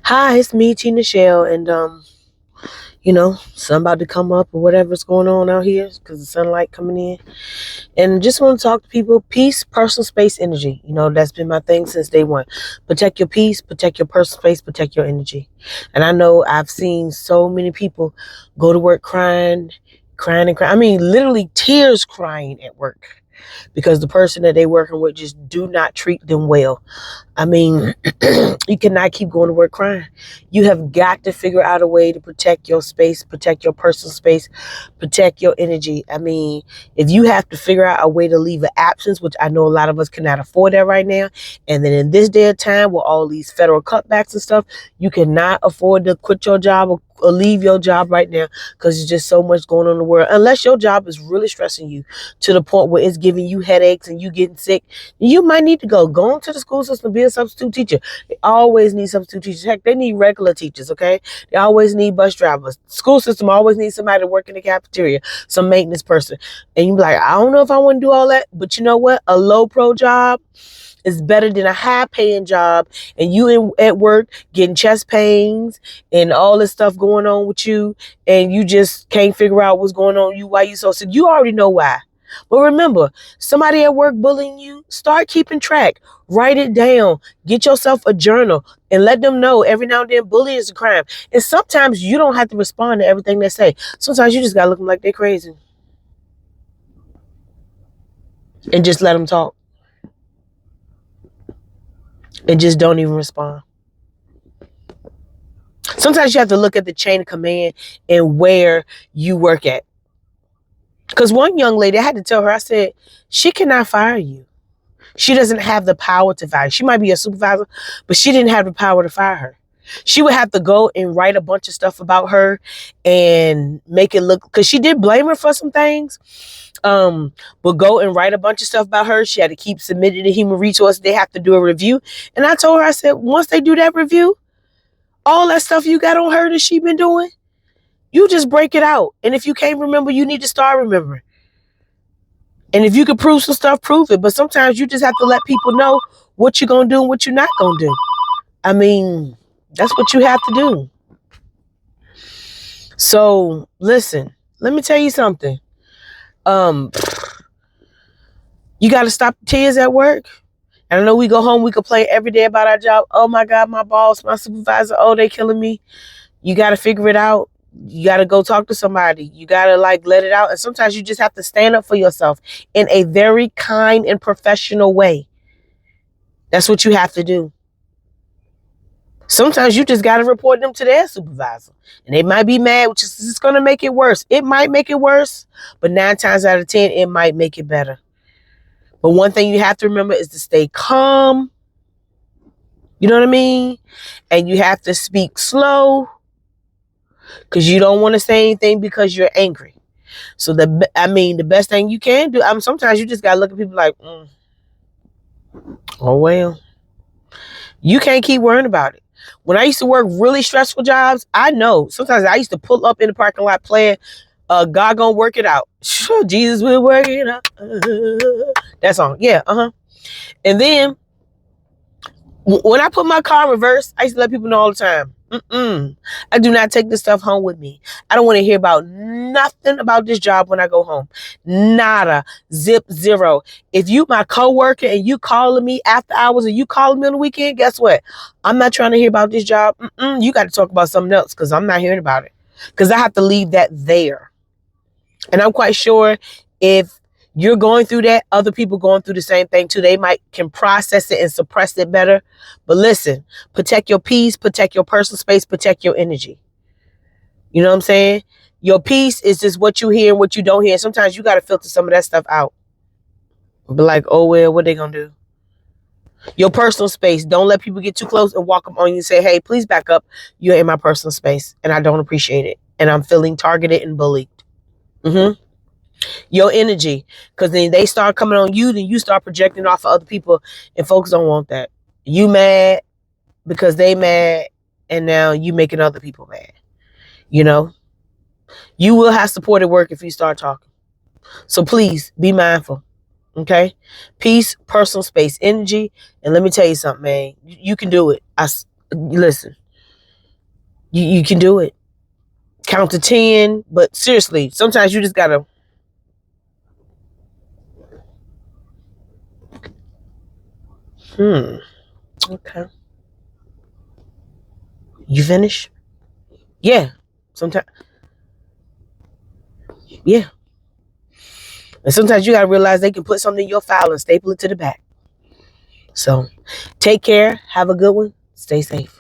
Hi, it's me, T.Neschell, and sun about to come up or whatever's going on out here because the sunlight coming in, and just want to talk to people. Peace, personal space, energy. That's been my thing since day one. Protect your peace, protect your personal space, protect your energy. And I know I've seen so many people go to work crying, crying and crying. I mean, literally tears crying at work because the person that they're working with just do not treat them well. I mean, you cannot keep going to work crying. You have got to figure out a way to protect your space, protect your personal space, protect your energy. I mean, if you have to figure out a way to leave an absence, which I know a lot of us cannot afford that right now, and then in this day of time with all these federal cutbacks and stuff, you cannot afford to quit your job or leave your job right now because there's just so much going on in the world. Unless your job is really stressing you to the point where it's giving you headaches and you getting sick, you might need to go into the school system, be a substitute teacher. They always need substitute teachers. Heck, they need regular teachers, okay? They always need bus drivers. School system always needs somebody to work in the cafeteria, some maintenance person. And you be like, I don't know if I want to do all that, but you know what? A low pro job is better than a high paying job, and at work getting chest pains and all this stuff going on with you, and you just can't figure out what's going on with you, why you so sick. You already know why. But remember, somebody at work bullying you, start keeping track. Write it down. Get yourself a journal and let them know every now and then bullying is a crime. And sometimes you don't have to respond to everything they say. Sometimes you just got to look them like they're crazy and just let them talk and just don't even respond. Sometimes you have to look at the chain of command and where you work at. Because one young lady, I had to tell her, I said, she cannot fire you. She doesn't have the power to fire. She might be a supervisor, but she didn't have the power to fire her. She would have to go and write a bunch of stuff about her and make it look, because she did blame her for some things. But go and write a bunch of stuff about her. She had to keep submitting to human resources. They have to do a review. And I told her, I said, once they do that review, all that stuff you got on her that she been doing, you just break it out. And if you can't remember, you need to start remembering. And if you can prove some stuff, prove it. But sometimes you just have to let people know what you're going to do and what you're not going to do. I mean, that's what you have to do. So, listen, let me tell you something. You got to stop the tears at work. And I know we go home, we complain every day about our job. Oh, my God, my boss, my supervisor, oh, they killing me. You got to figure it out. You got to go talk to somebody. You got to let it out. And sometimes you just have to stand up for yourself in a very kind and professional way. That's what you have to do. Sometimes you just got to report them to their supervisor. And they might be mad, which is just going to make it worse. It might make it worse, but 9 times out of 10, it might make it better. But one thing you have to remember is to stay calm. You know what I mean? And you have to speak slow, because you don't want to say anything because you're angry. So the best thing you can do, sometimes you just gotta look at people like, oh well. You can't keep worrying about it. When I used to work really stressful jobs, I know sometimes I used to pull up in the parking lot playing God Gonna Work It Out. Jesus will work it out. That song. Yeah, And then when I put my car in reverse, I used to let people know all the time. I do not take this stuff home with me. I don't want to hear about nothing about this job when I go home. Nada. Zip, zero. If you my coworker and you calling me after hours or you calling me on the weekend, guess what? I'm not trying to hear about this job. You got to talk about something else, because I'm not hearing about it. Because I have to leave that there. And I'm quite sure if you're going through that, other people going through the same thing too. They can process it and suppress it better. But listen, protect your peace, protect your personal space, protect your energy. You know what I'm saying? Your peace is just what you hear and what you don't hear. Sometimes you got to filter some of that stuff out. But like, oh well, what they gonna do? Your personal space. Don't let people get too close and walk up on you and say, hey, please back up. You're in my personal space and I don't appreciate it. And I'm feeling targeted and bullied. Your energy, because then they start coming on you, then you start projecting off of other people, and folks don't want that. You mad because they mad, and now you making other people mad. You will have support at work if you start talking. So please be mindful. Okay? Peace, personal space, energy, and let me tell you something, man. You can do it. Listen. You can do it. Count to 10, but seriously, sometimes you just gotta. Okay. You finish? Yeah. Sometimes, yeah. And sometimes you gotta realize they can put something in your file and staple it to the back. So, take care. Have a good one. Stay safe.